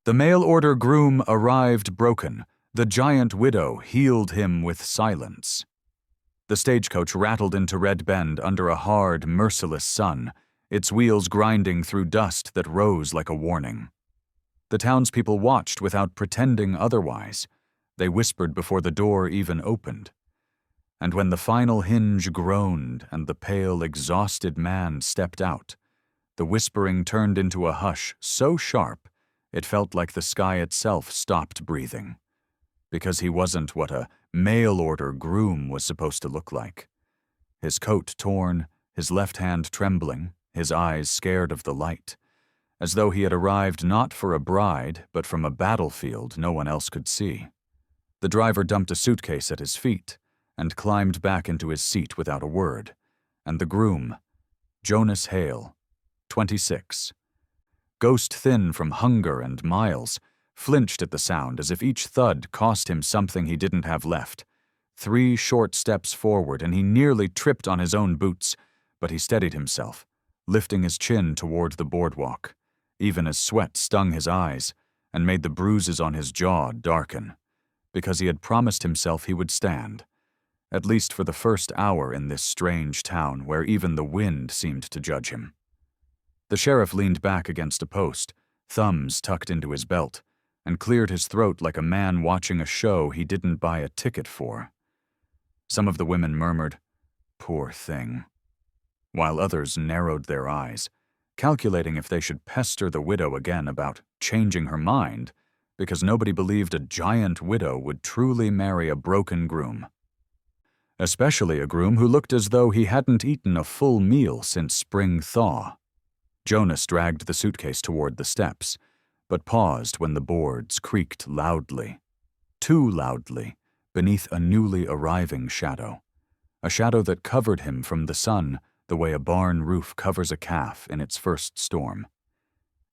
The mail-order groom arrived broken. The giant widow healed him with silence. The stagecoach rattled into Red Bend under a hard, merciless sun, its wheels grinding through dust that rose like a warning. The townspeople watched without pretending otherwise. They whispered before the door even opened. And when the final hinge groaned and the pale, exhausted man stepped out, the whispering turned into a hush so sharp it felt like the sky itself stopped breathing. Because he wasn't what a mail-order groom was supposed to look like. His coat torn, his left hand trembling, his eyes scared of the light, as though he had arrived not for a bride, but from a battlefield no one else could see. The driver dumped a suitcase at his feet and climbed back into his seat without a word, and the groom, Jonas Hale, 26, ghost-thin from hunger and miles, flinched at the sound as if each thud cost him something he didn't have left. 3 short steps forward and he nearly tripped on his own boots, but he steadied himself, lifting his chin toward the boardwalk, even as sweat stung his eyes and made the bruises on his jaw darken, because he had promised himself he would stand, at least for the first hour in this strange town where even the wind seemed to judge him. The sheriff leaned back against a post, thumbs tucked into his belt, and cleared his throat like a man watching a show he didn't buy a ticket for. Some of the women murmured, "Poor thing," while others narrowed their eyes, calculating if they should pester the widow again about changing her mind, because nobody believed a giant widow would truly marry a broken groom. Especially a groom who looked as though he hadn't eaten a full meal since spring thaw. Jonas dragged the suitcase toward the steps, but paused when the boards creaked loudly, too loudly, beneath a newly arriving shadow, a shadow that covered him from the sun the way a barn roof covers a calf in its first storm.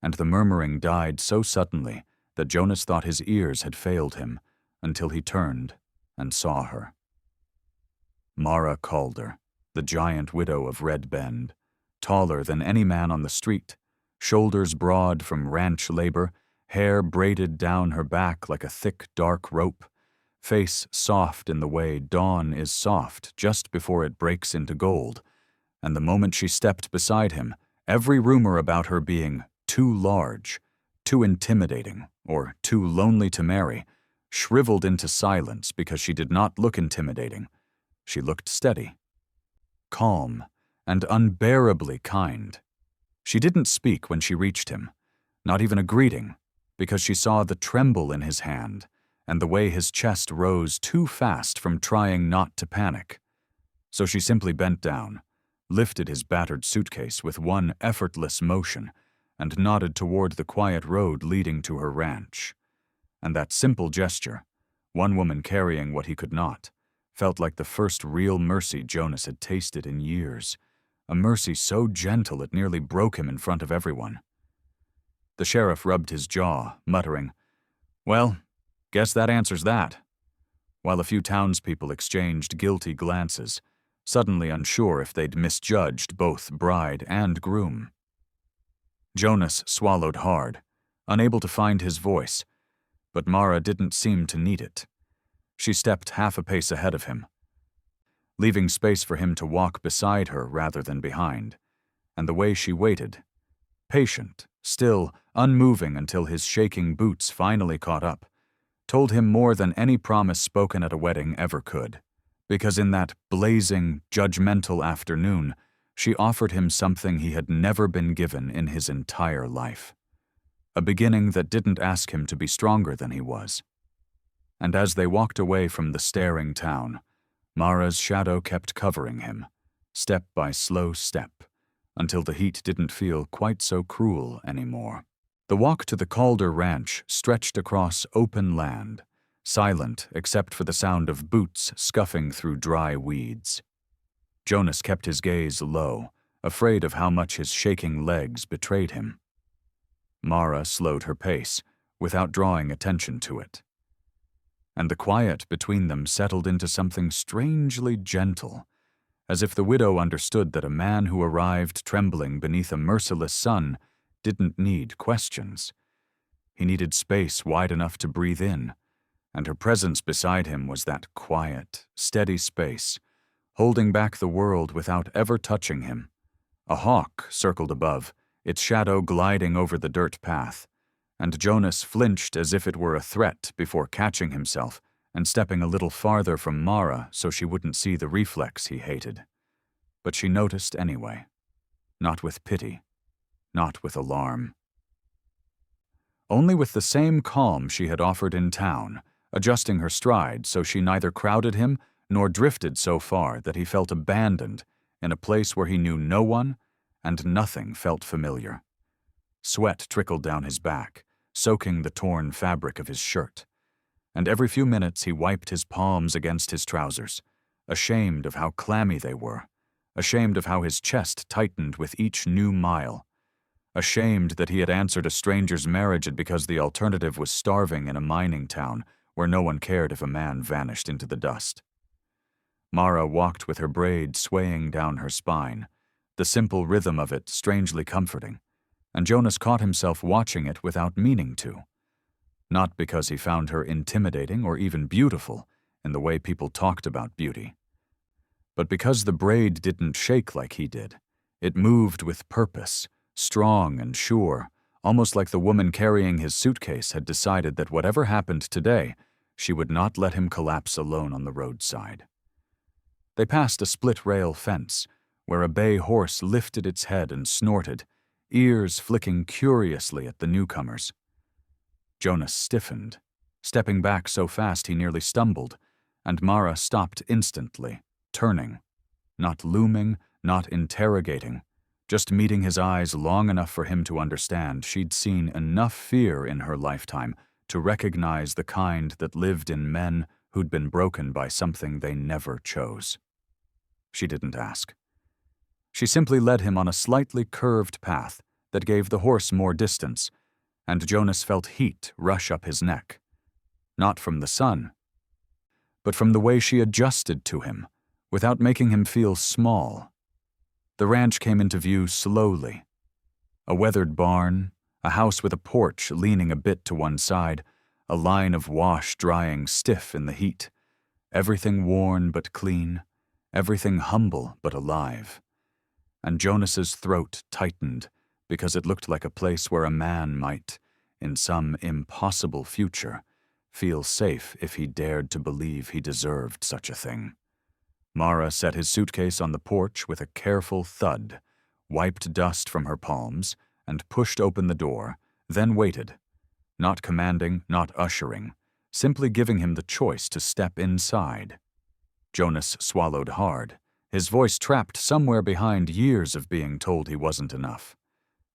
And the murmuring died so suddenly that Jonas thought his ears had failed him until he turned and saw her. Mara Calder, the giant widow of Red Bend, taller than any man on the street, shoulders broad from ranch labor, hair braided down her back like a thick, dark rope, face soft in the way dawn is soft just before it breaks into gold, and the moment she stepped beside him, every rumor about her being too large, too intimidating, or too lonely to marry, shriveled into silence because she did not look intimidating. She looked steady, calm, and unbearably kind. She didn't speak when she reached him, not even a greeting, because she saw the tremble in his hand and the way his chest rose too fast from trying not to panic. So she simply bent down, lifted his battered suitcase with one effortless motion, and nodded toward the quiet road leading to her ranch. And that simple gesture, one woman carrying what he could not, felt like the first real mercy Jonas had tasted in years, a mercy so gentle it nearly broke him in front of everyone. The sheriff rubbed his jaw, muttering, "Well, guess that answers that," while a few townspeople exchanged guilty glances, suddenly unsure if they'd misjudged both bride and groom. Jonas swallowed hard, unable to find his voice, but Mara didn't seem to need it. She stepped half a pace ahead of him, leaving space for him to walk beside her rather than behind, and the way she waited, patient, still unmoving until his shaking boots finally caught up, told him more than any promise spoken at a wedding ever could, because in that blazing, judgmental afternoon, she offered him something he had never been given in his entire life, a beginning that didn't ask him to be stronger than he was. And as they walked away from the staring town, Mara's shadow kept covering him, step by slow step, until the heat didn't feel quite so cruel anymore. The walk to the Calder Ranch stretched across open land, silent except for the sound of boots scuffing through dry weeds. Jonas kept his gaze low, afraid of how much his shaking legs betrayed him. Mara slowed her pace, without drawing attention to it. And the quiet between them settled into something strangely gentle, as if the widow understood that a man who arrived trembling beneath a merciless sun didn't need questions. He needed space wide enough to breathe in, and her presence beside him was that quiet, steady space, holding back the world without ever touching him. A hawk circled above, its shadow gliding over the dirt path, and Jonas flinched as if it were a threat before catching himself and stepping a little farther from Mara so she wouldn't see the reflex he hated. But she noticed anyway. Not with pity, not with alarm. Only with the same calm she had offered in town, adjusting her stride so she neither crowded him nor drifted so far that he felt abandoned in a place where he knew no one and nothing felt familiar. Sweat trickled down his back, soaking the torn fabric of his shirt, and every few minutes he wiped his palms against his trousers, ashamed of how clammy they were, ashamed of how his chest tightened with each new mile, ashamed that he had answered a stranger's marriage because the alternative was starving in a mining town where no one cared if a man vanished into the dust. Mara walked with her braid swaying down her spine, the simple rhythm of it strangely comforting, and Jonas caught himself watching it without meaning to. Not because he found her intimidating or even beautiful in the way people talked about beauty, but because the braid didn't shake like he did. It moved with purpose, strong and sure, almost like the woman carrying his suitcase had decided that whatever happened today, she would not let him collapse alone on the roadside. They passed a split-rail fence, where a bay horse lifted its head and snorted, ears flicking curiously at the newcomers. Jonas stiffened, stepping back so fast he nearly stumbled, and Mara stopped instantly, turning, not looming, not interrogating, just meeting his eyes long enough for him to understand she'd seen enough fear in her lifetime to recognize the kind that lived in men who'd been broken by something they never chose. She didn't ask. She simply led him on a slightly curved path that gave the horse more distance, and Jonas felt heat rush up his neck. Not from the sun, but from the way she adjusted to him, without making him feel small. The ranch came into view slowly. A weathered barn, a house with a porch leaning a bit to one side, a line of wash drying stiff in the heat, everything worn but clean, everything humble but alive. And Jonas's throat tightened because it looked like a place where a man might, in some impossible future, feel safe if he dared to believe he deserved such a thing. Mara set his suitcase on the porch with a careful thud, wiped dust from her palms, and pushed open the door, then waited, not commanding, not ushering, simply giving him the choice to step inside. Jonas swallowed hard, his voice trapped somewhere behind years of being told he wasn't enough.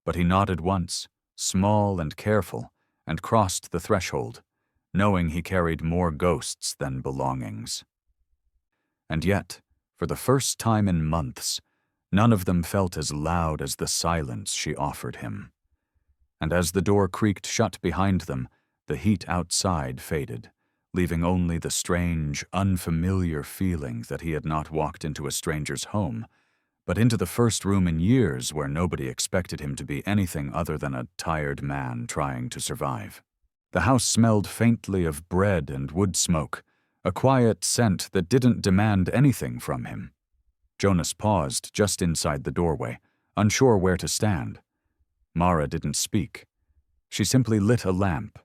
But he nodded once, small and careful, and crossed the threshold, knowing he carried more ghosts than belongings. And yet, for the first time in months, none of them felt as loud as the silence she offered him. And as the door creaked shut behind them, the heat outside faded, leaving only the strange, unfamiliar feeling that he had not walked into a stranger's home, but into the first room in years where nobody expected him to be anything other than a tired man trying to survive. The house smelled faintly of bread and wood smoke, a quiet scent that didn't demand anything from him. Jonas paused just inside the doorway, unsure where to stand. Mara didn't speak. She simply lit a lamp,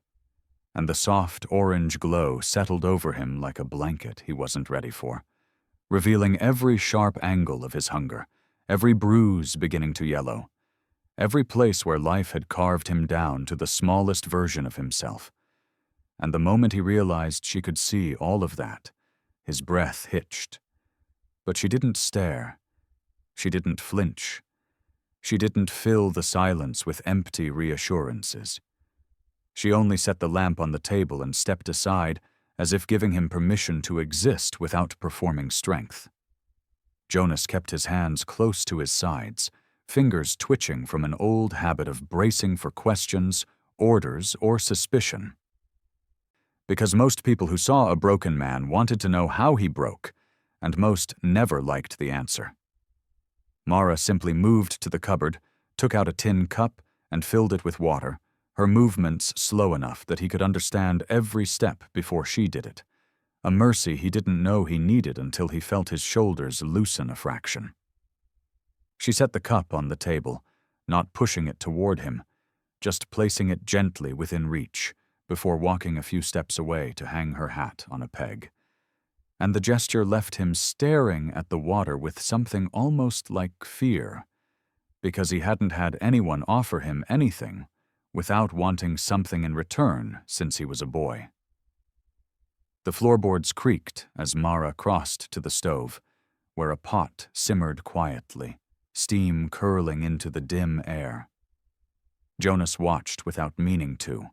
and the soft orange glow settled over him like a blanket he wasn't ready for, revealing every sharp angle of his hunger, every bruise beginning to yellow, every place where life had carved him down to the smallest version of himself. And the moment he realized she could see all of that, his breath hitched. But she didn't stare. She didn't flinch. She didn't fill the silence with empty reassurances. She only set the lamp on the table and stepped aside, as if giving him permission to exist without performing strength. Jonas kept his hands close to his sides, fingers twitching from an old habit of bracing for questions, orders, or suspicion. Because most people who saw a broken man wanted to know how he broke, and most never liked the answer. Mara simply moved to the cupboard, took out a tin cup, and filled it with water, her movements slow enough that he could understand every step before she did it, a mercy he didn't know he needed until he felt his shoulders loosen a fraction. She set the cup on the table, not pushing it toward him, just placing it gently within reach before walking a few steps away to hang her hat on a peg. And the gesture left him staring at the water with something almost like fear, because he hadn't had anyone offer him anything without wanting something in return since he was a boy. The floorboards creaked as Mara crossed to the stove, where a pot simmered quietly, steam curling into the dim air. Jonas watched without meaning to,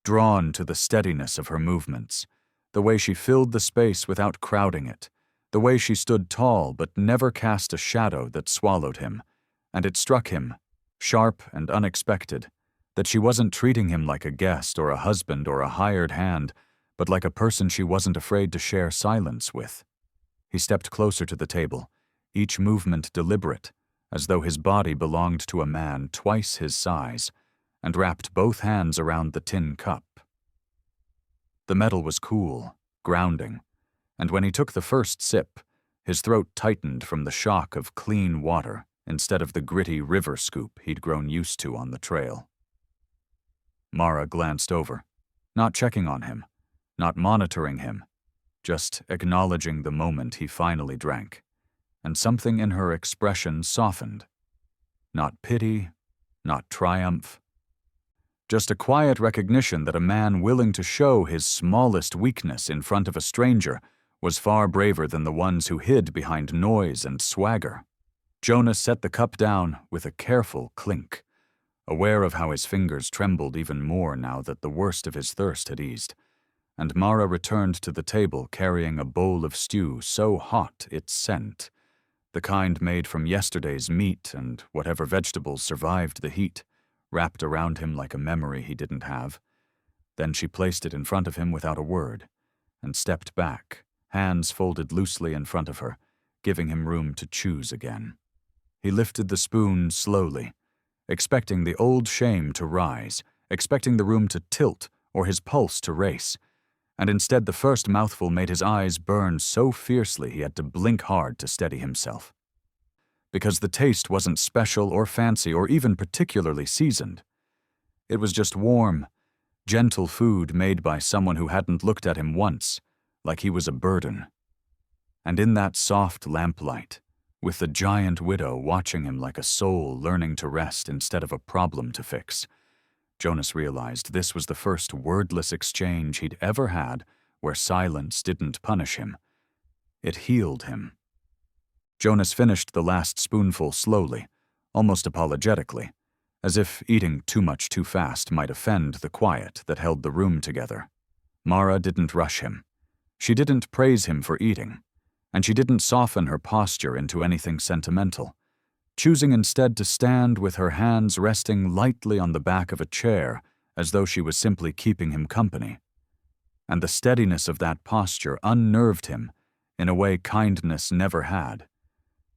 drawn to the steadiness of her movements, the way she filled the space without crowding it, the way she stood tall but never cast a shadow that swallowed him, and it struck him, sharp and unexpected, that she wasn't treating him like a guest or a husband or a hired hand, but like a person she wasn't afraid to share silence with. He stepped closer to the table, each movement deliberate, as though his body belonged to a man twice his size, and wrapped both hands around the tin cup. The metal was cool, grounding, and when he took the first sip, his throat tightened from the shock of clean water instead of the gritty river scoop he'd grown used to on the trail. Mara glanced over, not checking on him, not monitoring him, just acknowledging the moment he finally drank, and something in her expression softened. Not pity, not triumph, just a quiet recognition that a man willing to show his smallest weakness in front of a stranger was far braver than the ones who hid behind noise and swagger. Jonas set the cup down with a careful clink, aware of how his fingers trembled even more now that the worst of his thirst had eased, and Mara returned to the table carrying a bowl of stew so hot it sent, the kind made from yesterday's meat and whatever vegetables survived the heat, wrapped around him like a memory he didn't have. Then she placed it in front of him without a word, and stepped back, hands folded loosely in front of her, giving him room to choose again. He lifted the spoon slowly, expecting the old shame to rise, expecting the room to tilt or his pulse to race, and instead the first mouthful made his eyes burn so fiercely he had to blink hard to steady himself. Because the taste wasn't special or fancy or even particularly seasoned. It was just warm, gentle food made by someone who hadn't looked at him once, like he was a burden. And in that soft lamplight, with the giant widow watching him like a soul learning to rest instead of a problem to fix, Jonas realized this was the first wordless exchange he'd ever had where silence didn't punish him. It healed him. Jonas finished the last spoonful slowly, almost apologetically, as if eating too much too fast might offend the quiet that held the room together. Mara didn't rush him. She didn't praise him for eating, and she didn't soften her posture into anything sentimental, choosing instead to stand with her hands resting lightly on the back of a chair as though she was simply keeping him company. And the steadiness of that posture unnerved him in a way kindness never had,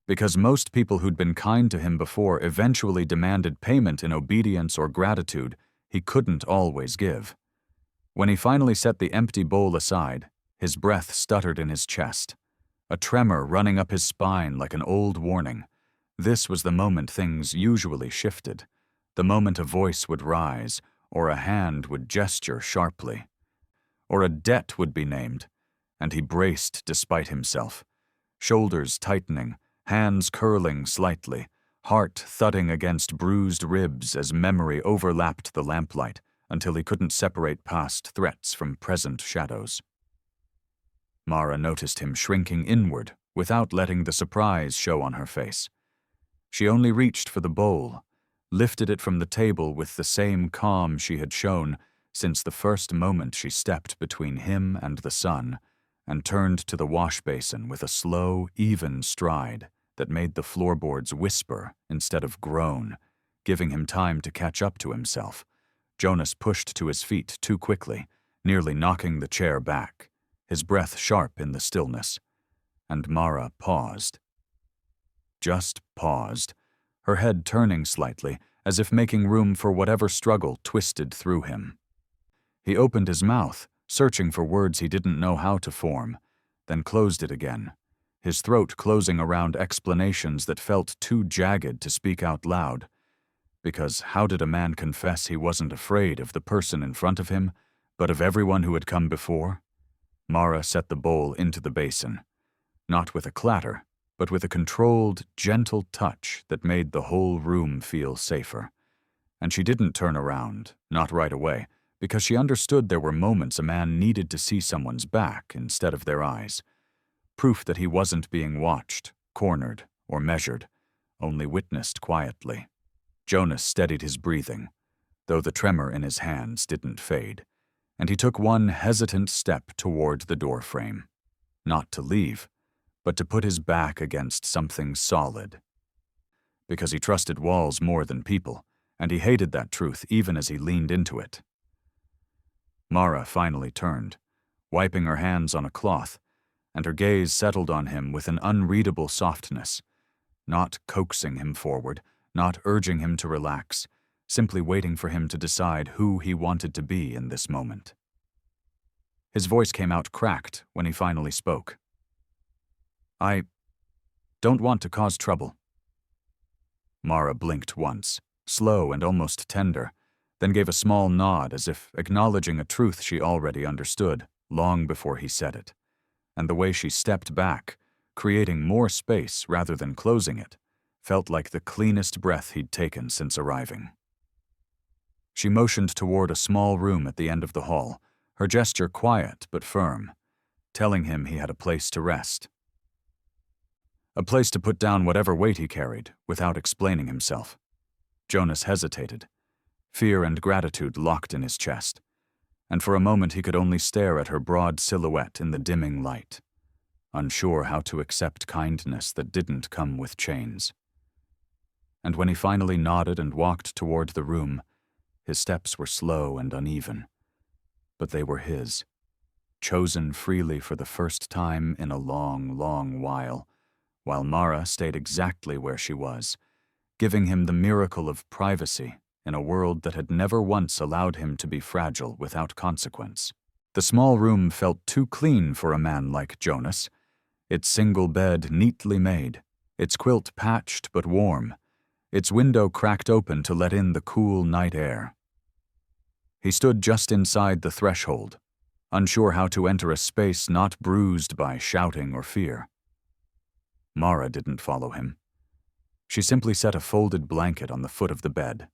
because most people who'd been kind to him before eventually demanded payment in obedience or gratitude he couldn't always give. When he finally set the empty bowl aside, his breath stuttered in his chest, a tremor running up his spine like an old warning. This was the moment things usually shifted, the moment a voice would rise, or a hand would gesture sharply, or a debt would be named, and he braced despite himself, shoulders tightening, hands curling slightly, heart thudding against bruised ribs as memory overlapped the lamplight until he couldn't separate past threats from present shadows. Mara noticed him shrinking inward without letting the surprise show on her face. She only reached for the bowl, lifted it from the table with the same calm she had shown since the first moment she stepped between him and the sun, and turned to the wash basin with a slow, even stride that made the floorboards whisper instead of groan, giving him time to catch up to himself. Jonas pushed to his feet too quickly, nearly knocking the chair back, his breath sharp in the stillness. And Mara paused. Just paused, her head turning slightly, as if making room for whatever struggle twisted through him. He opened his mouth, searching for words he didn't know how to form, then closed it again, his throat closing around explanations that felt too jagged to speak out loud. Because how did a man confess he wasn't afraid of the person in front of him, but of everyone who had come before? Mara set the bowl into the basin, not with a clatter, but with a controlled, gentle touch that made the whole room feel safer. And she didn't turn around, not right away, because she understood there were moments a man needed to see someone's back instead of their eyes. Proof that he wasn't being watched, cornered, or measured, only witnessed quietly. Jonas steadied his breathing, though the tremor in his hands didn't fade, and he took one hesitant step toward the doorframe. Not to leave, but to put his back against something solid. Because he trusted walls more than people, and he hated that truth even as he leaned into it. Mara finally turned, wiping her hands on a cloth, and her gaze settled on him with an unreadable softness, not coaxing him forward, not urging him to relax, simply waiting for him to decide who he wanted to be in this moment. His voice came out cracked when he finally spoke. "I don't want to cause trouble." Mara blinked once, slow and almost tender, then gave a small nod as if acknowledging a truth she already understood long before he said it. And the way she stepped back, creating more space rather than closing it, felt like the cleanest breath he'd taken since arriving. She motioned toward a small room at the end of the hall, her gesture quiet but firm, telling him he had a place to rest. A place to put down whatever weight he carried, without explaining himself. Jonas hesitated, fear and gratitude locked in his chest, and for a moment he could only stare at her broad silhouette in the dimming light, unsure how to accept kindness that didn't come with chains. And when he finally nodded and walked toward the room, his steps were slow and uneven, but they were his, chosen freely for the first time in a long, long while Mara stayed exactly where she was, giving him the miracle of privacy in a world that had never once allowed him to be fragile without consequence. The small room felt too clean for a man like Jonas, its single bed neatly made, its quilt patched but warm, its window cracked open to let in the cool night air. He stood just inside the threshold, unsure how to enter a space not bruised by shouting or fear. Mara didn't follow him. She simply set a folded blanket on the foot of the bed.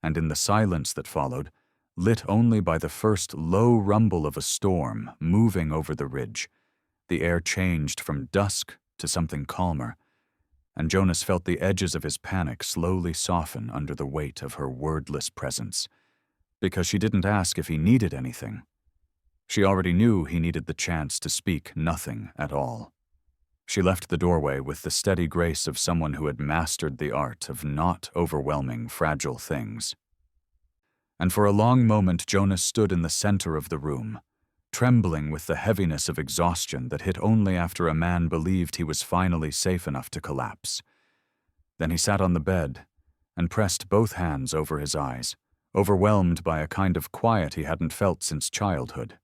And in the silence that followed, lit only by the first low rumble of a storm moving over the ridge, the air changed from dusk to something calmer, and Jonas felt the edges of his panic slowly soften under the weight of her wordless presence, because she didn't ask if he needed anything. She already knew he needed the chance to speak nothing at all. She left the doorway with the steady grace of someone who had mastered the art of not overwhelming fragile things. And for a long moment Jonas stood in the center of the room, trembling with the heaviness of exhaustion that hit only after a man believed he was finally safe enough to collapse. Then he sat on the bed and pressed both hands over his eyes, overwhelmed by a kind of quiet he hadn't felt since childhood.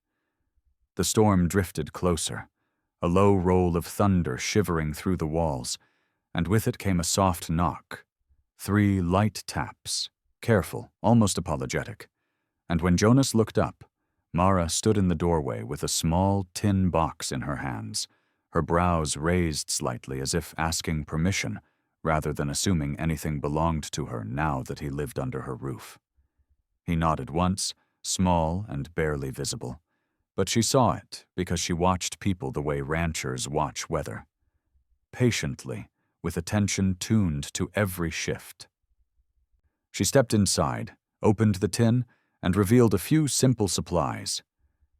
The storm drifted closer, a low roll of thunder shivering through the walls, and with it came a soft knock. 3 light taps, careful, almost apologetic. And when Jonas looked up, Mara stood in the doorway with a small tin box in her hands, her brows raised slightly as if asking permission, rather than assuming anything belonged to her now that he lived under her roof. He nodded once, small and barely visible. But she saw it because she watched people the way ranchers watch weather. Patiently, with attention tuned to every shift. She stepped inside, opened the tin, and revealed a few simple supplies.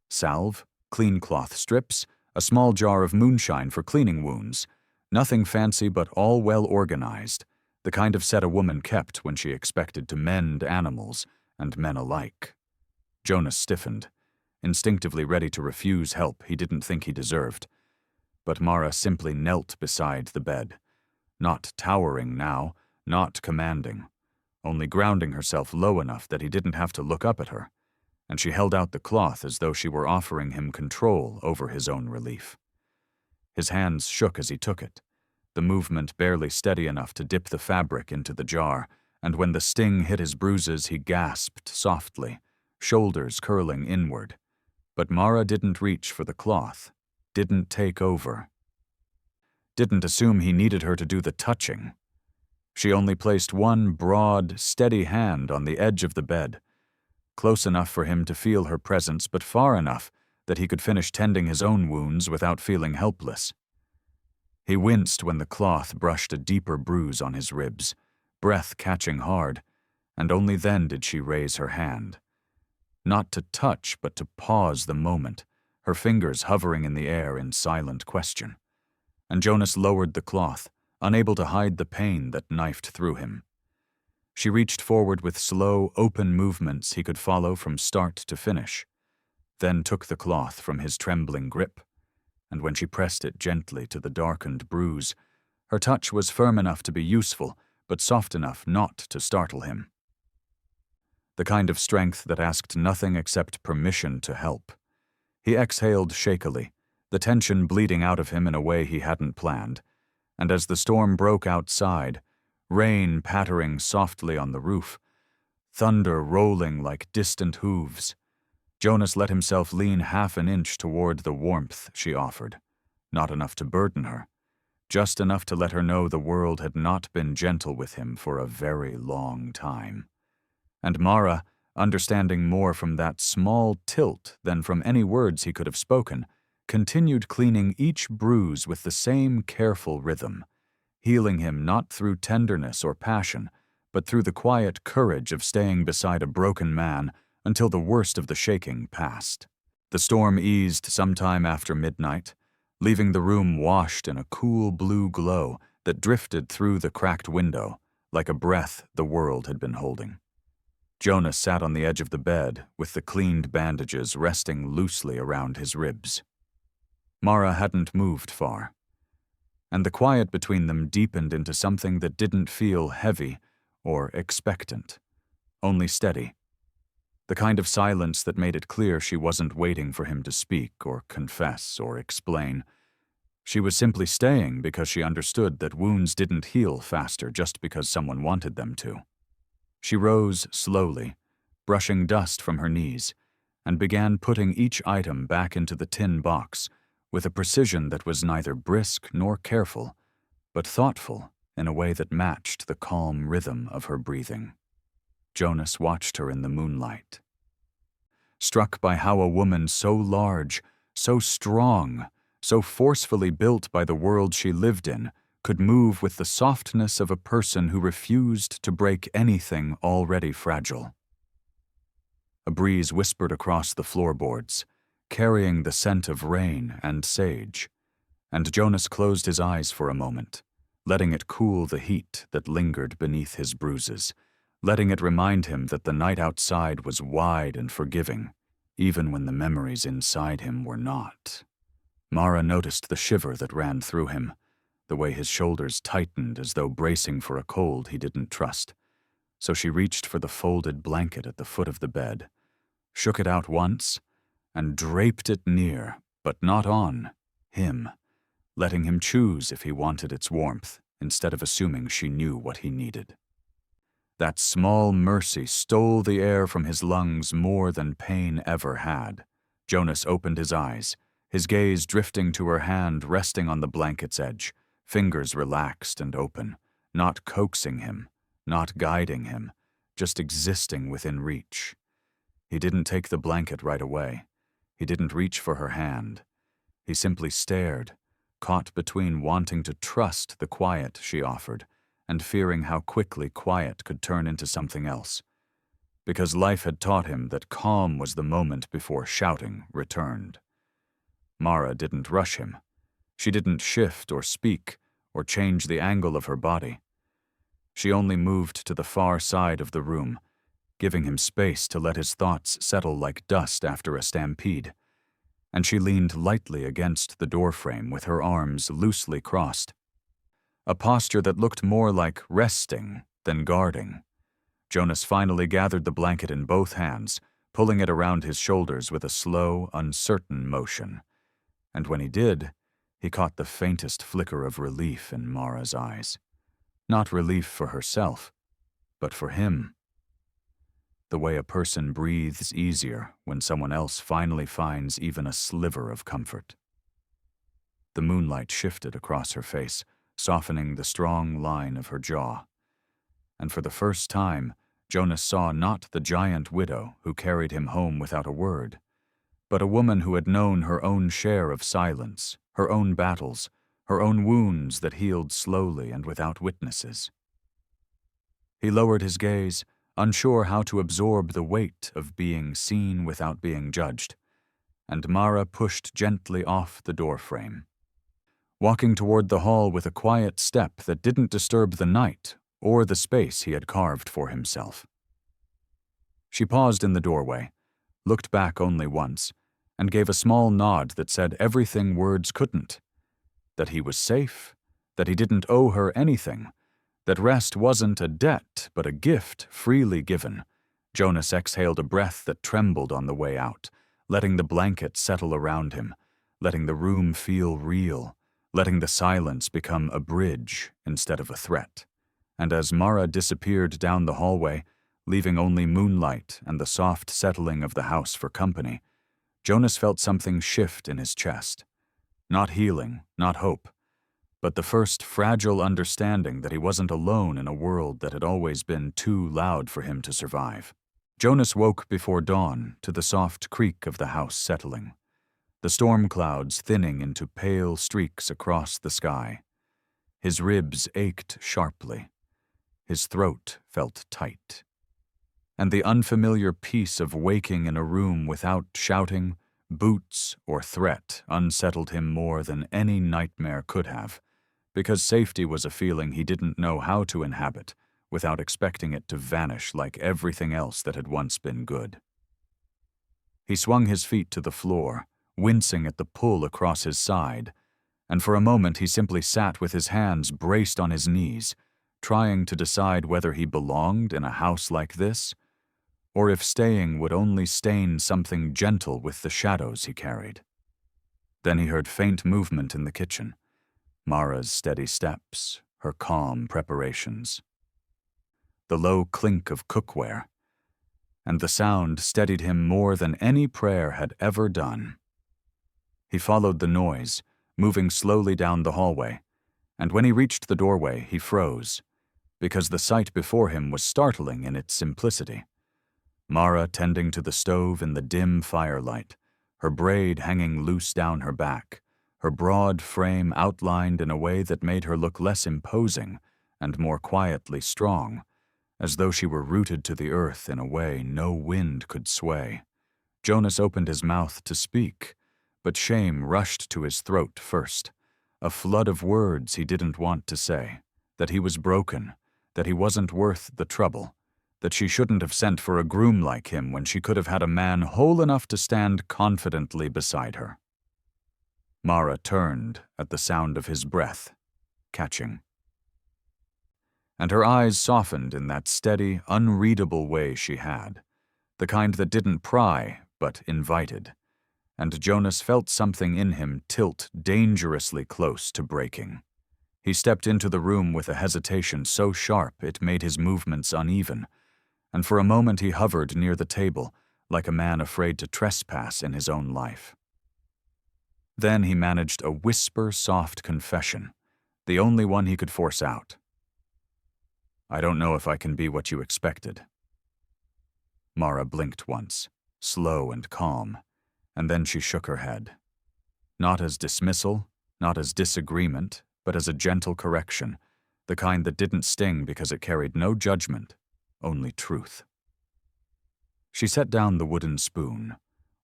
Salve, clean cloth strips, a small jar of moonshine for cleaning wounds. Nothing fancy but all well organized, the kind of set a woman kept when she expected to mend animals and men alike. Jonas stiffened, instinctively ready to refuse help he didn't think he deserved. But Mara simply knelt beside the bed, not towering now, not commanding, only grounding herself low enough that he didn't have to look up at her, and she held out the cloth as though she were offering him control over his own relief. His hands shook as he took it, the movement barely steady enough to dip the fabric into the jar, and when the sting hit his bruises, he gasped softly, shoulders curling inward. But Mara didn't reach for the cloth, didn't take over, didn't assume he needed her to do the touching. She only placed one broad, steady hand on the edge of the bed, close enough for him to feel her presence, but far enough that he could finish tending his own wounds without feeling helpless. He winced when the cloth brushed a deeper bruise on his ribs, breath catching hard, and only then did she raise her hand. Not to touch, but to pause the moment, her fingers hovering in the air in silent question. And Jonas lowered the cloth, unable to hide the pain that knifed through him. She reached forward with slow, open movements he could follow from start to finish, then took the cloth from his trembling grip, and when she pressed it gently to the darkened bruise, her touch was firm enough to be useful, but soft enough not to startle him. The kind of strength that asked nothing except permission to help. He exhaled shakily, the tension bleeding out of him in a way he hadn't planned, and as the storm broke outside, rain pattering softly on the roof, thunder rolling like distant hooves, Jonas let himself lean half an inch toward the warmth she offered, not enough to burden her, just enough to let her know the world had not been gentle with him for a very long time. And Mara, understanding more from that small tilt than from any words he could have spoken, continued cleaning each bruise with the same careful rhythm, healing him not through tenderness or passion, but through the quiet courage of staying beside a broken man until the worst of the shaking passed. The storm eased sometime after midnight, leaving the room washed in a cool blue glow that drifted through the cracked window like a breath the world had been holding. Jonas sat on the edge of the bed with the cleaned bandages resting loosely around his ribs. Mara hadn't moved far, and the quiet between them deepened into something that didn't feel heavy or expectant, only steady. The kind of silence that made it clear she wasn't waiting for him to speak or confess or explain. She was simply staying because she understood that wounds didn't heal faster just because someone wanted them to. She rose slowly, brushing dust from her knees, and began putting each item back into the tin box with a precision that was neither brisk nor careful, but thoughtful in a way that matched the calm rhythm of her breathing. Jonas watched her in the moonlight, struck by how a woman so large, so strong, so forcefully built by the world she lived in, could move with the softness of a person who refused to break anything already fragile. A breeze whispered across the floorboards, carrying the scent of rain and sage, and Jonas closed his eyes for a moment, letting it cool the heat that lingered beneath his bruises, letting it remind him that the night outside was wide and forgiving, even when the memories inside him were not. Mara noticed the shiver that ran through him, the way his shoulders tightened as though bracing for a cold he didn't trust. So she reached for the folded blanket at the foot of the bed, shook it out once, and draped it near, but not on, him, letting him choose if he wanted its warmth, instead of assuming she knew what he needed. That small mercy stole the air from his lungs more than pain ever had. Jonas opened his eyes, his gaze drifting to her hand resting on the blanket's edge, fingers relaxed and open, not coaxing him, not guiding him, just existing within reach. He didn't take the blanket right away. He didn't reach for her hand. He simply stared, caught between wanting to trust the quiet she offered and fearing how quickly quiet could turn into something else, because life had taught him that calm was the moment before shouting returned. Mara didn't rush him. She didn't shift or speak or change the angle of her body. She only moved to the far side of the room, giving him space to let his thoughts settle like dust after a stampede, and she leaned lightly against the doorframe with her arms loosely crossed, a posture that looked more like resting than guarding, Jonas finally gathered the blanket in both hands, pulling it around his shoulders with a slow, uncertain motion. And when he did, he caught the faintest flicker of relief in Mara's eyes. Not relief for herself, but for him. The way a person breathes easier when someone else finally finds even a sliver of comfort. The moonlight shifted across her face, softening the strong line of her jaw. And for the first time, Jonas saw not the giant widow who carried him home without a word, but a woman who had known her own share of silence, her own battles, her own wounds that healed slowly and without witnesses. He lowered his gaze, unsure how to absorb the weight of being seen without being judged, and Mara pushed gently off the doorframe, walking toward the hall with a quiet step that didn't disturb the night or the space he had carved for himself. She paused in the doorway, looked back only once, and gave a small nod that said everything words couldn't. That he was safe, that he didn't owe her anything, that rest wasn't a debt but a gift freely given. Jonas exhaled a breath that trembled on the way out, letting the blanket settle around him, letting the room feel real, letting the silence become a bridge instead of a threat. And as Mara disappeared down the hallway, leaving only moonlight and the soft settling of the house for company, Jonas felt something shift in his chest. Not healing, not hope, but the first fragile understanding that he wasn't alone in a world that had always been too loud for him to survive. Jonas woke before dawn to the soft creak of the house settling, the storm clouds thinning into pale streaks across the sky. His ribs ached sharply. His throat felt tight. And the unfamiliar peace of waking in a room without shouting, boots, or threat unsettled him more than any nightmare could have, because safety was a feeling he didn't know how to inhabit without expecting it to vanish like everything else that had once been good. He swung his feet to the floor, wincing at the pull across his side, and for a moment he simply sat with his hands braced on his knees, trying to decide whether he belonged in a house like this, or if staying would only stain something gentle with the shadows he carried. Then he heard faint movement in the kitchen, Mara's steady steps, her calm preparations. The low clink of cookware, and the sound steadied him more than any prayer had ever done. He followed the noise, moving slowly down the hallway, and when he reached the doorway, he froze, because the sight before him was startling in its simplicity. Mara tending to the stove in the dim firelight, her braid hanging loose down her back, her broad frame outlined in a way that made her look less imposing and more quietly strong, as though she were rooted to the earth in a way no wind could sway. Jonas opened his mouth to speak, but shame rushed to his throat first, a flood of words he didn't want to say, that he was broken, that he wasn't worth the trouble, that she shouldn't have sent for a groom like him when she could have had a man whole enough to stand confidently beside her. Mara turned at the sound of his breath, catching. And her eyes softened in that steady, unreadable way she had, the kind that didn't pry, but invited, and Jonas felt something in him tilt dangerously close to breaking. He stepped into the room with a hesitation so sharp it made his movements uneven, and for a moment he hovered near the table, like a man afraid to trespass in his own life. Then he managed a whisper-soft confession, the only one he could force out. "I don't know if I can be what you expected." Mara blinked once, slow and calm, and then she shook her head. Not as dismissal, not as disagreement, but as a gentle correction, the kind that didn't sting because it carried no judgment, only truth. She set down the wooden spoon,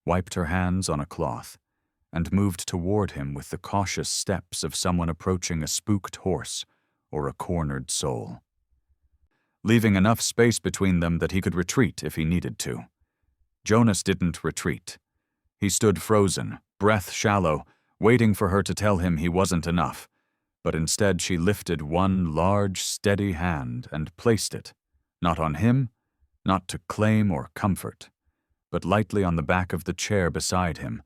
wiped her hands on a cloth, and moved toward him with the cautious steps of someone approaching a spooked horse or a cornered soul, leaving enough space between them that he could retreat if he needed to. Jonas didn't retreat. He stood frozen, breath shallow, waiting for her to tell him he wasn't enough, but instead she lifted one large, steady hand and placed it, not on him, not to claim or comfort, but lightly on the back of the chair beside him,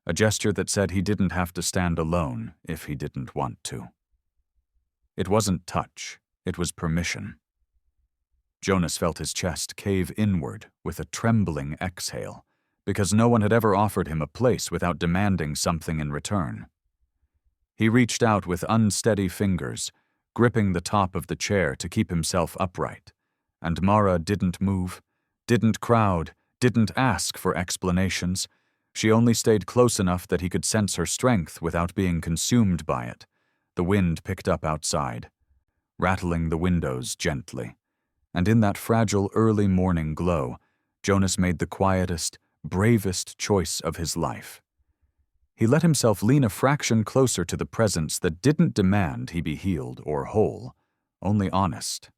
a gesture that said he didn't have to stand alone if he didn't want to. It wasn't touch, it was permission. Jonas felt his chest cave inward with a trembling exhale, because no one had ever offered him a place without demanding something in return. He reached out with unsteady fingers, gripping the top of the chair to keep himself upright, and Mara didn't move, didn't crowd, didn't ask for explanations. She only stayed close enough that he could sense her strength without being consumed by it. The wind picked up outside, rattling the windows gently, and in that fragile early morning glow, Jonas made the quietest, bravest choice of his life. He let himself lean a fraction closer to the presence that didn't demand he be healed or whole, only honest.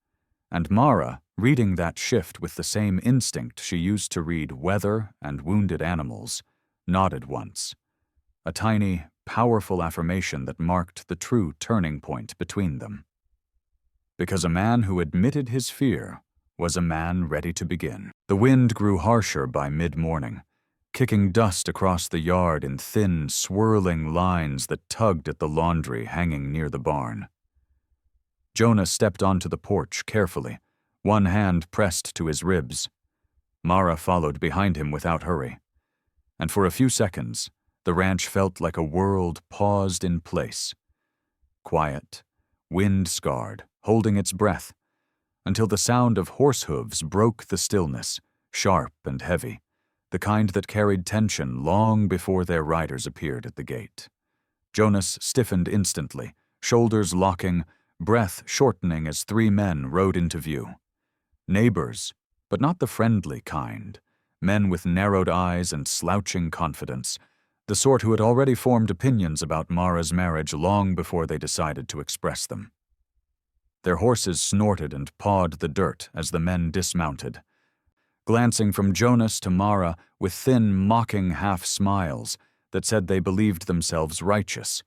And Mara, reading that shift with the same instinct she used to read weather and wounded animals, nodded once. A tiny, powerful affirmation that marked the true turning point between them. Because a man who admitted his fear was a man ready to begin. The wind grew harsher by mid-morning, kicking dust across the yard in thin, swirling lines that tugged at the laundry hanging near the barn. Jonas stepped onto the porch carefully, one hand pressed to his ribs. Mara followed behind him without hurry. And for a few seconds, the ranch felt like a world paused in place. Quiet, wind-scarred, holding its breath, until the sound of horse hooves broke the stillness, sharp and heavy, the kind that carried tension long before their riders appeared at the gate. Jonas stiffened instantly, shoulders locking, breath shortening as three men rode into view. Neighbors, but not the friendly kind, men with narrowed eyes and slouching confidence, the sort who had already formed opinions about Mara's marriage long before they decided to express them. Their horses snorted and pawed the dirt as the men dismounted, glancing from Jonas to Mara with thin, mocking half-smiles that said they believed themselves righteous,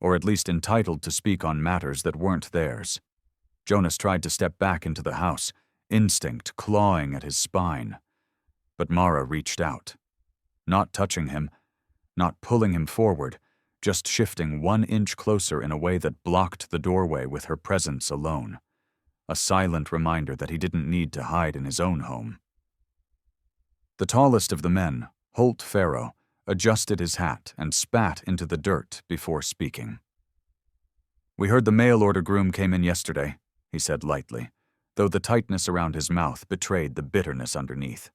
or at least entitled to speak on matters that weren't theirs. Jonas tried to step back into the house, instinct clawing at his spine. But Mara reached out, not touching him, not pulling him forward, just shifting 1 inch closer in a way that blocked the doorway with her presence alone. A silent reminder that he didn't need to hide in his own home. The tallest of the men, Holt Farrow, adjusted his hat and spat into the dirt before speaking. "We heard the mail order groom came in yesterday," he said lightly, though the tightness around his mouth betrayed the bitterness underneath.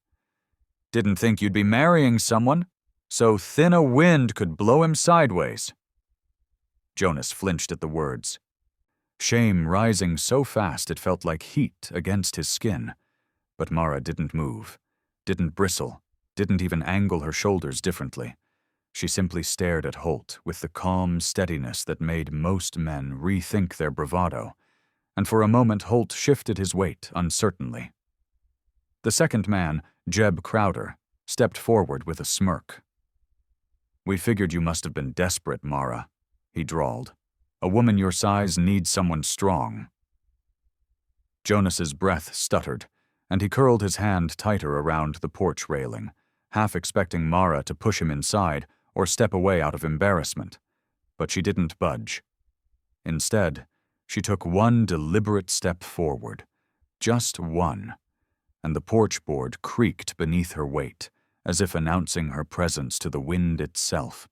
"Didn't think you'd be marrying someone so thin a wind could blow him sideways." Jonas flinched at the words, shame rising so fast it felt like heat against his skin. But Mara didn't move, didn't bristle, didn't even angle her shoulders differently. She simply stared at Holt with the calm steadiness that made most men rethink their bravado, and for a moment Holt shifted his weight uncertainly. The second man, Jeb Crowder, stepped forward with a smirk. "We figured you must have been desperate, Mara," he drawled. "A woman your size needs someone strong." Jonas's breath stuttered, and he curled his hand tighter around the porch railing, half expecting Mara to push him inside or step away out of embarrassment. But she didn't budge. Instead, she took one deliberate step forward, just one, and the porch board creaked beneath her weight, as if announcing her presence to the wind itself.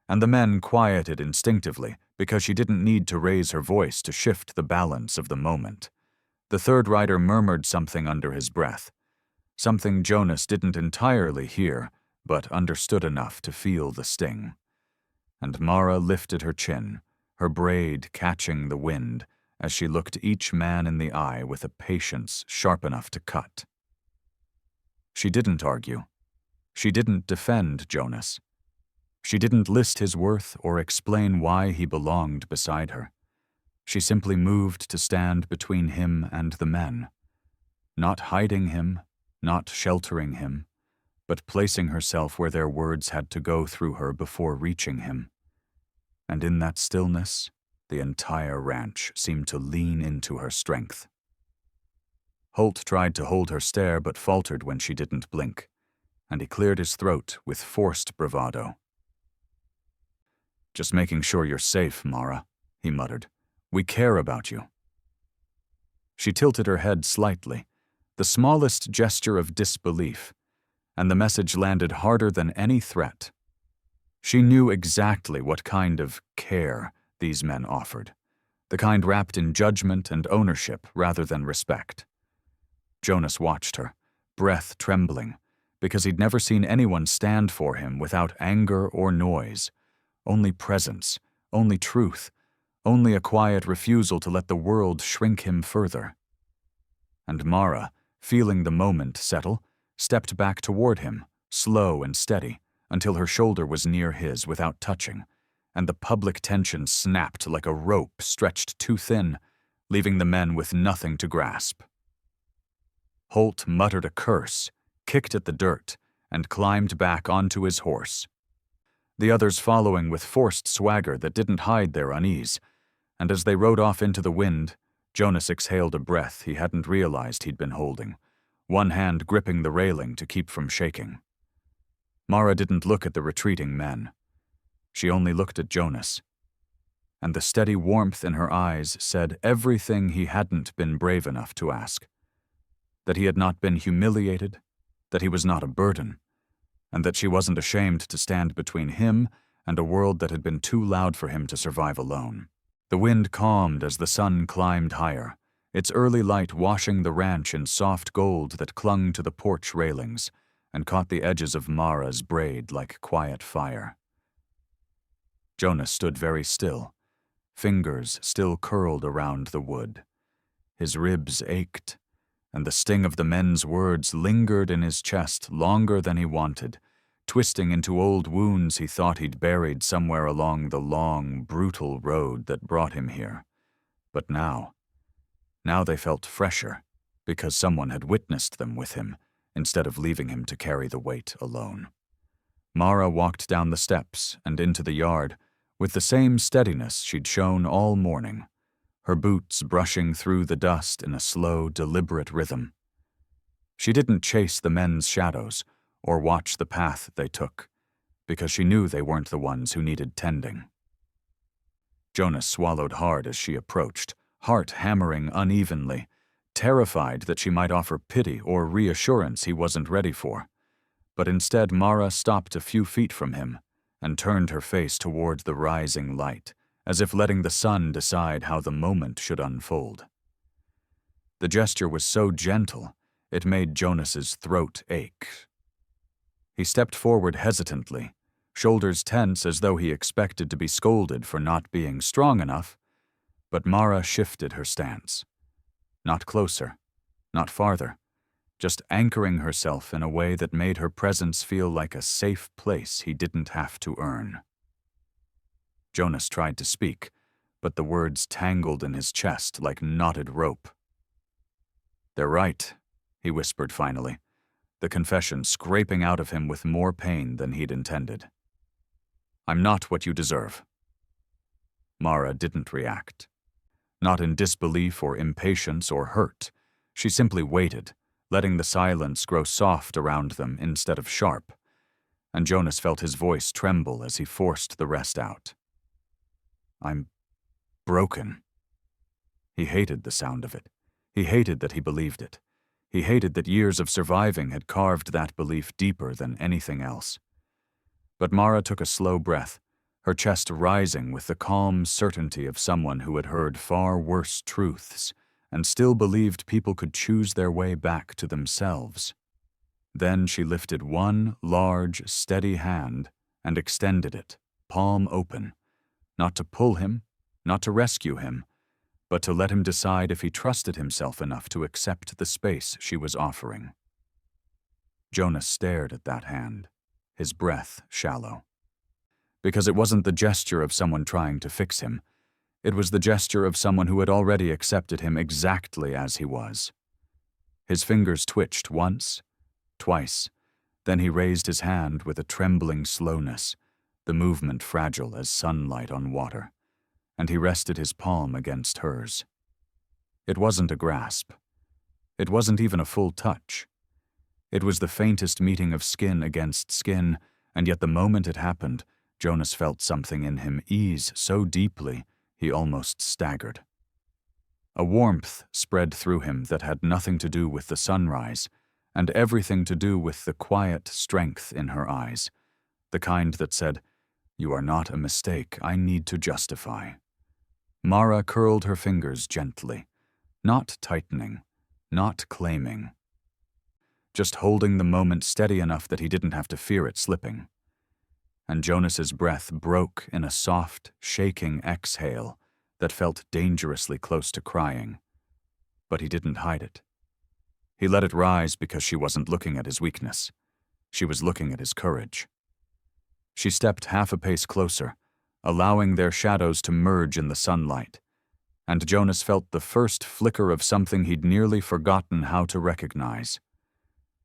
And the men quieted instinctively because she didn't need to raise her voice to shift the balance of the moment. The third rider murmured something under his breath, something Jonas didn't entirely hear, but understood enough to feel the sting. And Mara lifted her chin, her braid catching the wind, as she looked each man in the eye with a patience sharp enough to cut. She didn't argue. She didn't defend Jonas. She didn't list his worth or explain why he belonged beside her. She simply moved to stand between him and the men, not hiding him, not sheltering him, but placing herself where their words had to go through her before reaching him. And in that stillness, the entire ranch seemed to lean into her strength. Holt tried to hold her stare but faltered when she didn't blink, and he cleared his throat with forced bravado. "Just making sure you're safe, Mara," he muttered. "We care about you." She tilted her head slightly, the smallest gesture of disbelief, and the message landed harder than any threat. She knew exactly what kind of care these men offered, the kind wrapped in judgment and ownership rather than respect. Jonas watched her, breath trembling, because he'd never seen anyone stand for him without anger or noise, only presence, only truth, only a quiet refusal to let the world shrink him further. And Mara, feeling the moment settle, stepped back toward him, slow and steady, until her shoulder was near his without touching, and the public tension snapped like a rope stretched too thin, leaving the men with nothing to grasp. Holt muttered a curse, kicked at the dirt, and climbed back onto his horse. The others following with forced swagger that didn't hide their unease, and as they rode off into the wind, Jonas exhaled a breath he hadn't realized he'd been holding, one hand gripping the railing to keep from shaking. Mara didn't look at the retreating men. She only looked at Jonas, and the steady warmth in her eyes said everything he hadn't been brave enough to ask. That he had not been humiliated, that he was not a burden, and that she wasn't ashamed to stand between him and a world that had been too loud for him to survive alone. The wind calmed as the sun climbed higher, its early light washing the ranch in soft gold that clung to the porch railings and caught the edges of Mara's braid like quiet fire. Jonas stood very still, fingers still curled around the wood. His ribs ached, and the sting of the men's words lingered in his chest longer than he wanted, twisting into old wounds he thought he'd buried somewhere along the long, brutal road that brought him here. But now they felt fresher, because someone had witnessed them with him, instead of leaving him to carry the weight alone. Mara walked down the steps and into the yard with the same steadiness she'd shown all morning, her boots brushing through the dust in a slow, deliberate rhythm. She didn't chase the men's shadows or watch the path they took, because she knew they weren't the ones who needed tending. Jonas swallowed hard as she approached, heart hammering unevenly, terrified that she might offer pity or reassurance he wasn't ready for. But instead Mara stopped a few feet from him and turned her face toward the rising light, as if letting the sun decide how the moment should unfold. The gesture was so gentle, it made Jonas's throat ache. He stepped forward hesitantly, shoulders tense as though he expected to be scolded for not being strong enough, but Mara shifted her stance. Not closer, not farther, just anchoring herself in a way that made her presence feel like a safe place he didn't have to earn. Jonas tried to speak, but the words tangled in his chest like knotted rope. "They're right," he whispered finally, the confession scraping out of him with more pain than he'd intended. "I'm not what you deserve." Mara didn't react. Not in disbelief or impatience or hurt. She simply waited, letting the silence grow soft around them instead of sharp, and Jonas felt his voice tremble as he forced the rest out. "I'm broken." He hated the sound of it. He hated that he believed it. He hated that years of surviving had carved that belief deeper than anything else. But Mara took a slow breath, her chest rising with the calm certainty of someone who had heard far worse truths and still believed people could choose their way back to themselves. Then she lifted one large, steady hand and extended it, palm open, not to pull him, not to rescue him, but to let him decide if he trusted himself enough to accept the space she was offering. Jonas stared at that hand, his breath shallow. Because it wasn't the gesture of someone trying to fix him. It was the gesture of someone who had already accepted him exactly as he was. His fingers twitched once, twice, then he raised his hand with a trembling slowness, the movement fragile as sunlight on water, and he rested his palm against hers. It wasn't a grasp. It wasn't even a full touch. It was the faintest meeting of skin against skin, and yet the moment it happened, Jonas felt something in him ease so deeply he almost staggered. A warmth spread through him that had nothing to do with the sunrise, and everything to do with the quiet strength in her eyes, the kind that said, "You are not a mistake I need to justify." Mara curled her fingers gently, not tightening, not claiming, just holding the moment steady enough that he didn't have to fear it slipping. And Jonas's breath broke in a soft, shaking exhale that felt dangerously close to crying. But he didn't hide it. He let it rise because she wasn't looking at his weakness. She was looking at his courage. She stepped half a pace closer, allowing their shadows to merge in the sunlight, and Jonas felt the first flicker of something he'd nearly forgotten how to recognize.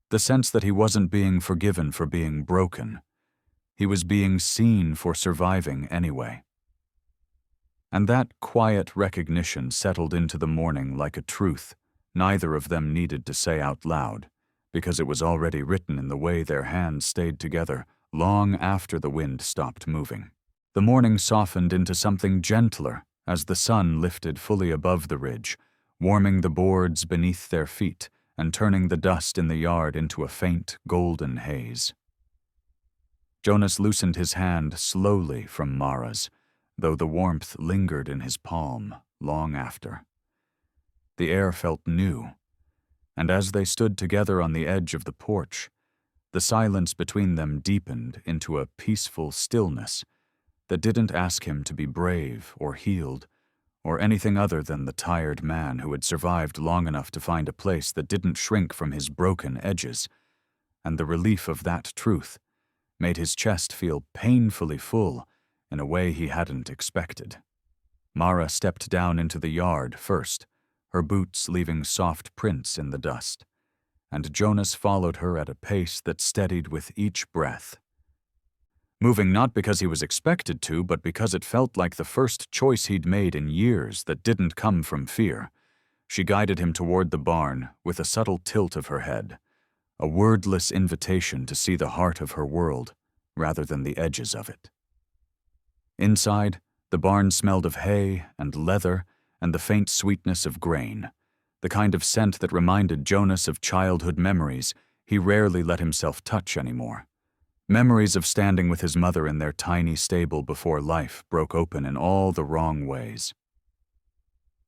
The sense that he wasn't being forgiven for being broken. He was being seen for surviving anyway. And that quiet recognition settled into the morning like a truth neither of them needed to say out loud, because it was already written in the way their hands stayed together long after the wind stopped moving. The morning softened into something gentler as the sun lifted fully above the ridge, warming the boards beneath their feet and turning the dust in the yard into a faint golden haze. Jonas loosened his hand slowly from Mara's, though the warmth lingered in his palm long after. The air felt new, and as they stood together on the edge of the porch, the silence between them deepened into a peaceful stillness that didn't ask him to be brave or healed or anything other than the tired man who had survived long enough to find a place that didn't shrink from his broken edges, and the relief of that truth made his chest feel painfully full in a way he hadn't expected. Mara stepped down into the yard first, her boots leaving soft prints in the dust, and Jonas followed her at a pace that steadied with each breath. Moving not because he was expected to, but because it felt like the first choice he'd made in years that didn't come from fear, she guided him toward the barn with a subtle tilt of her head, a wordless invitation to see the heart of her world rather than the edges of it. Inside, the barn smelled of hay and leather and the faint sweetness of grain, the kind of scent that reminded Jonas of childhood memories he rarely let himself touch anymore. Memories of standing with his mother in their tiny stable before life broke open in all the wrong ways.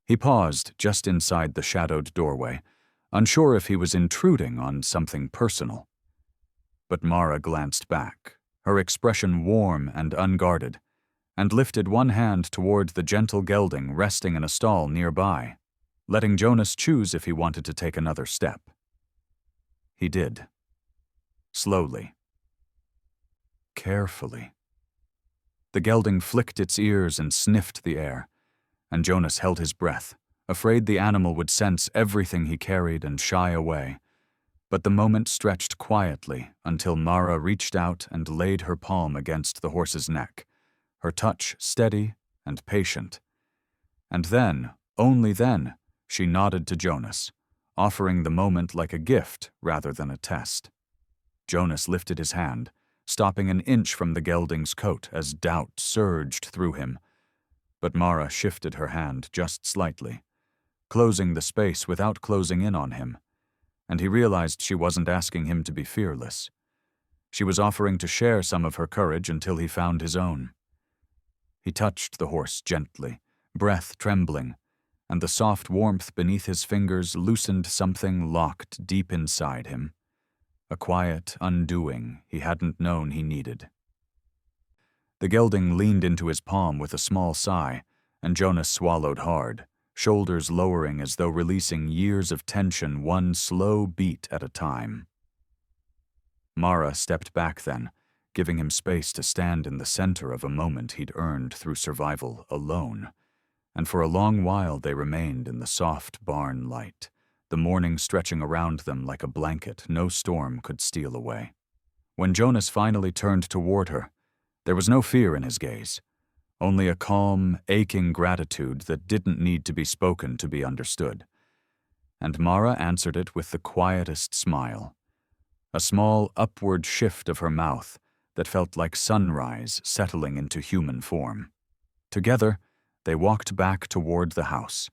He paused just inside the shadowed doorway, unsure if he was intruding on something personal. But Mara glanced back, her expression warm and unguarded, and lifted one hand toward the gentle gelding resting in a stall nearby, letting Jonas choose if he wanted to take another step. He did. Slowly. Carefully. The gelding flicked its ears and sniffed the air, and Jonas held his breath, afraid the animal would sense everything he carried and shy away. But the moment stretched quietly until Mara reached out and laid her palm against the horse's neck, her touch steady and patient. And then, only then, she nodded to Jonas, offering the moment like a gift rather than a test. Jonas lifted his hand, stopping an inch from the gelding's coat as doubt surged through him. But Mara shifted her hand just slightly, closing the space without closing in on him, and he realized she wasn't asking him to be fearless. She was offering to share some of her courage until he found his own. He touched the horse gently, breath trembling, and the soft warmth beneath his fingers loosened something locked deep inside him, a quiet undoing he hadn't known he needed. The gelding leaned into his palm with a small sigh, and Jonas swallowed hard, shoulders lowering as though releasing years of tension one slow beat at a time. Mara stepped back then, giving him space to stand in the center of a moment he'd earned through survival alone, and for a long while they remained in the soft barn light, the morning stretching around them like a blanket no storm could steal away. When Jonas finally turned toward her, there was no fear in his gaze, only a calm, aching gratitude that didn't need to be spoken to be understood. and Mara answered it with the quietest smile, a small upward shift of her mouth that felt like sunrise settling into human form. Together, they walked back toward the house,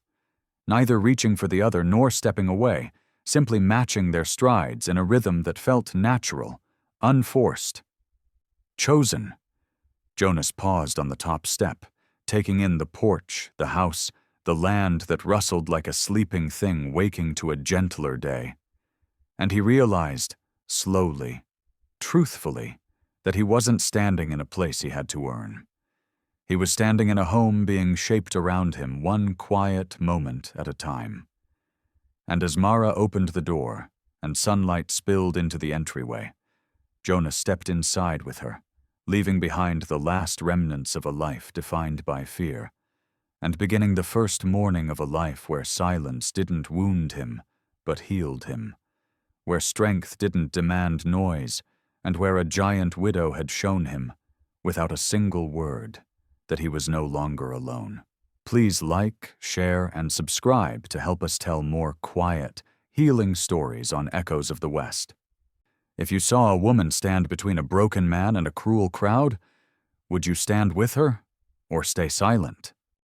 neither reaching for the other nor stepping away, simply matching their strides in a rhythm that felt natural, unforced. Chosen. Jonas paused on the top step, taking in the porch, the house, the land that rustled like a sleeping thing waking to a gentler day. And he realized, slowly, truthfully, that he wasn't standing in a place he had to earn. He was standing in a home being shaped around him one quiet moment at a time. And as Mara opened the door and sunlight spilled into the entryway, Jonas stepped inside with her, leaving behind the last remnants of a life defined by fear, and beginning the first morning of a life where silence didn't wound him, but healed him, where strength didn't demand noise, and where a giant widow had shown him, without a single word, that he was no longer alone. Please like, share, and subscribe to help us tell more quiet, healing stories on Echoes of the West. If you saw a woman stand between a broken man and a cruel crowd, would you stand with her or stay silent?